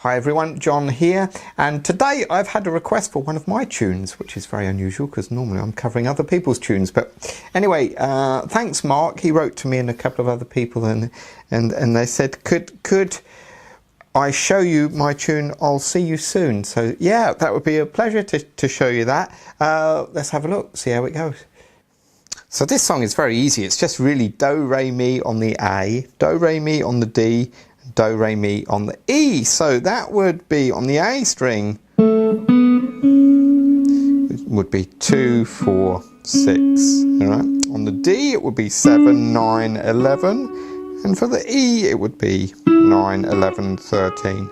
Hi everyone, John here, and today I've had a request for one of my tunes, which is very unusual because normally I'm covering other people's tunes. But anyway, thanks Mark. He wrote to me and a couple of other people, and they said, could I show you my tune, I'll See You Soon? So yeah, that would be a pleasure to show you that. Let's have a look, see how it goes. So this song is very easy. It's just really do, re, mi on the A, do, re, mi on the D, do, re, mi on the E. So that would be on the A string, it would be 2, 4, 6. All right. On the D it would be 7, 9, 11. And for the E it would be 9, 11, 13.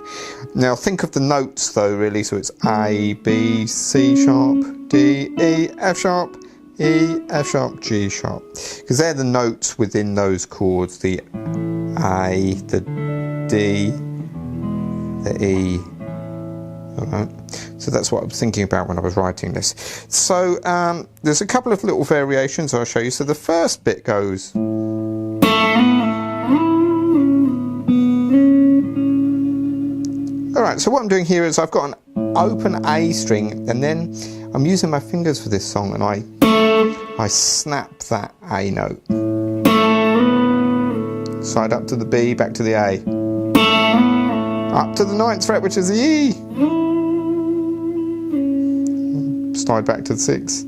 Now think of the notes though really. So it's A, B, C sharp, D, E, F sharp, E, F sharp, G sharp, because they're the notes within those chords, the A, the D, the E. Alright, so that's what I was thinking about when I was writing this. So there's a couple of little variations I'll show you. So the first bit goes, alright, so what I'm doing here is I've got an open A string, and then I'm using my fingers for this song, and I snap that A note. Slide up to the B, back to the A. Up to the 9th fret, which is the E. Slide back to the 6.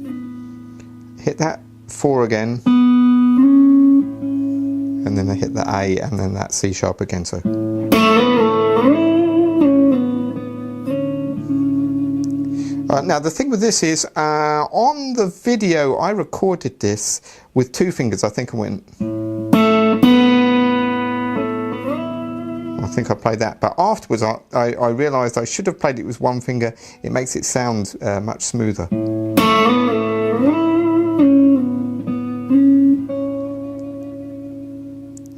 Hit that 4 again. And then I hit the A and then that C sharp again. So. Now the thing with this is, on the video I recorded this with 2 fingers. I think I went, I think I played that, but afterwards I realised I should have played it with 1 finger. It makes it sound much smoother.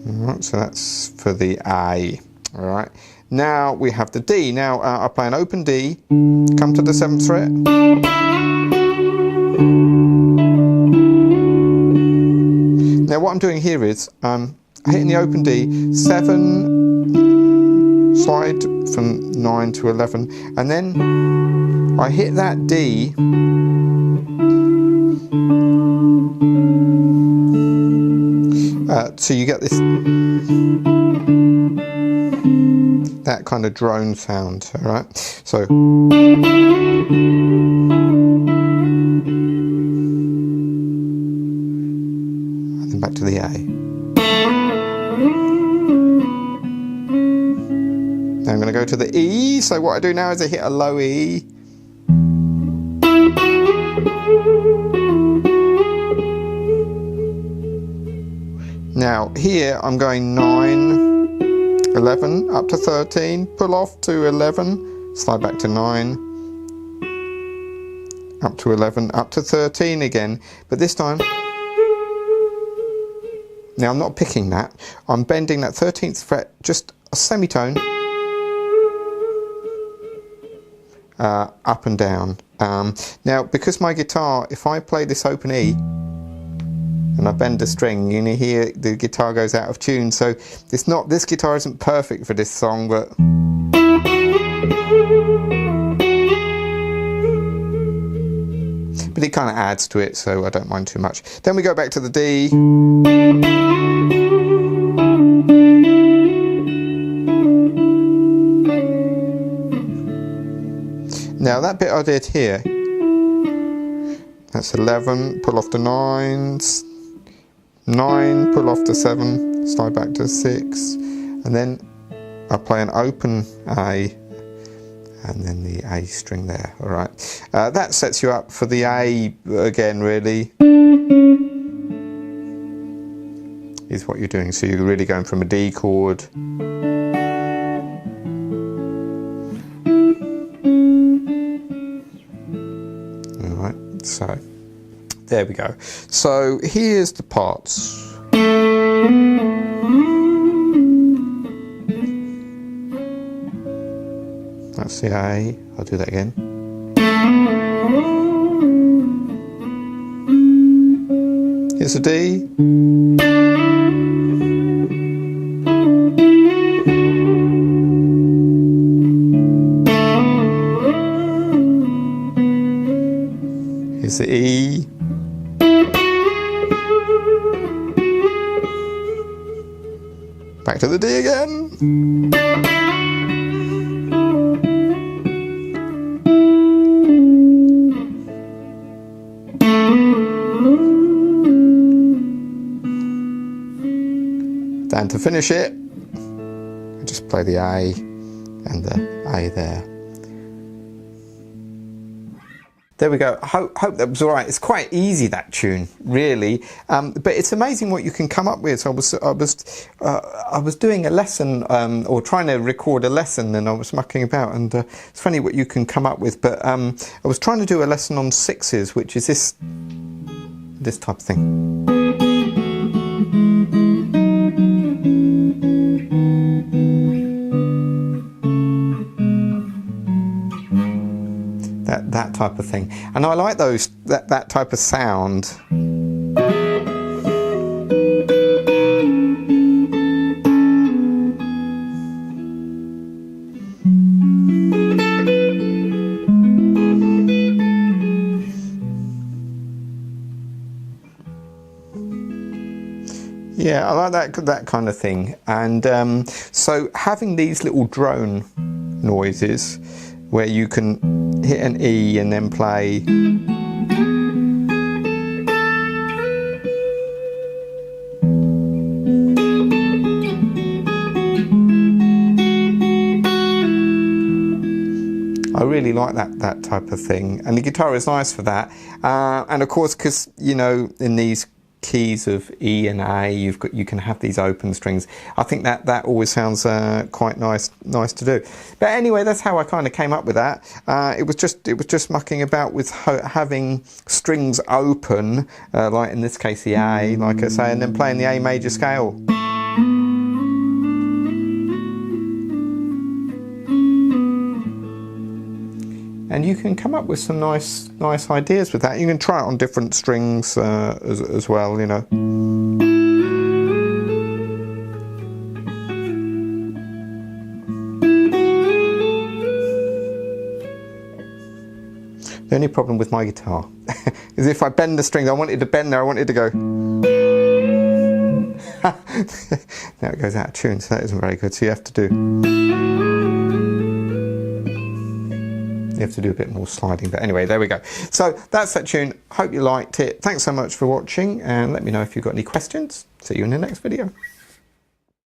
Alright, so that's for the A. Alright. Now we have the D. Now I play an open D, come to the 7th fret. Now what I'm doing here is hitting the open D, 7, slide from 9 to 11, and then I hit that D, so you get this, that kind of drone sound, alright? So and then back to the A. Now I'm going to go to the E, so what I do now is I hit a low E. Now here I'm going 9, 11, up to 13, pull off to 11, slide back to 9, up to 11, up to 13 again, but this time, now I'm not picking that, I'm bending that 13th fret, just a semitone, up and down. Now because my guitar, if I play this open E, and I bend the string, you know, hear the guitar goes out of tune. So it's not, this guitar isn't perfect for this song, but it kind of adds to it, so I don't mind too much. Then we go back to the D. Now that bit I did here, that's 11, pull off the 9s, 9, pull off the 7, slide back to 6, and then I play an open A, and then the A string there. Alright, that sets you up for the A again, really, is what you're doing. So you're really going from a D chord alright, so there we go. So here's the parts. That's the A. I'll do that again. Here's a D. Here's the E. Back to the D again. And to finish it, I just play the A and the A there. There we go. Hope that was all right. It's quite easy, that tune, really, but it's amazing what you can come up with. So I was doing a lesson, or trying to record a lesson, and I was mucking about, and it's funny what you can come up with. But I was trying to do a lesson on sixes, which is this type of thing. That type of thing, and I like that type of sound. Yeah, I like that kind of thing, and so having these little drone noises where you can hit an E and then play I really like that type of thing, and the guitar is nice for that, and of course, because you know, in these keys of E and A, you can have these open strings. I think that always sounds quite nice to do. But anyway, that's how I kind of came up with that. It was just mucking about with having strings open, like in this case the A, like I say, and then playing the A major scale. And you can come up with some nice ideas with that. You can try it on different strings as well, you know. The only problem with my guitar is if I bend the strings, I want it to bend there, I want it to go. Now it goes out of tune, so that isn't very good. So you have to do a bit more sliding, but anyway, there we go. So that's that tune. Hope you liked it. Thanks so much for watching, and let me know if you've got any questions. See you in the next video.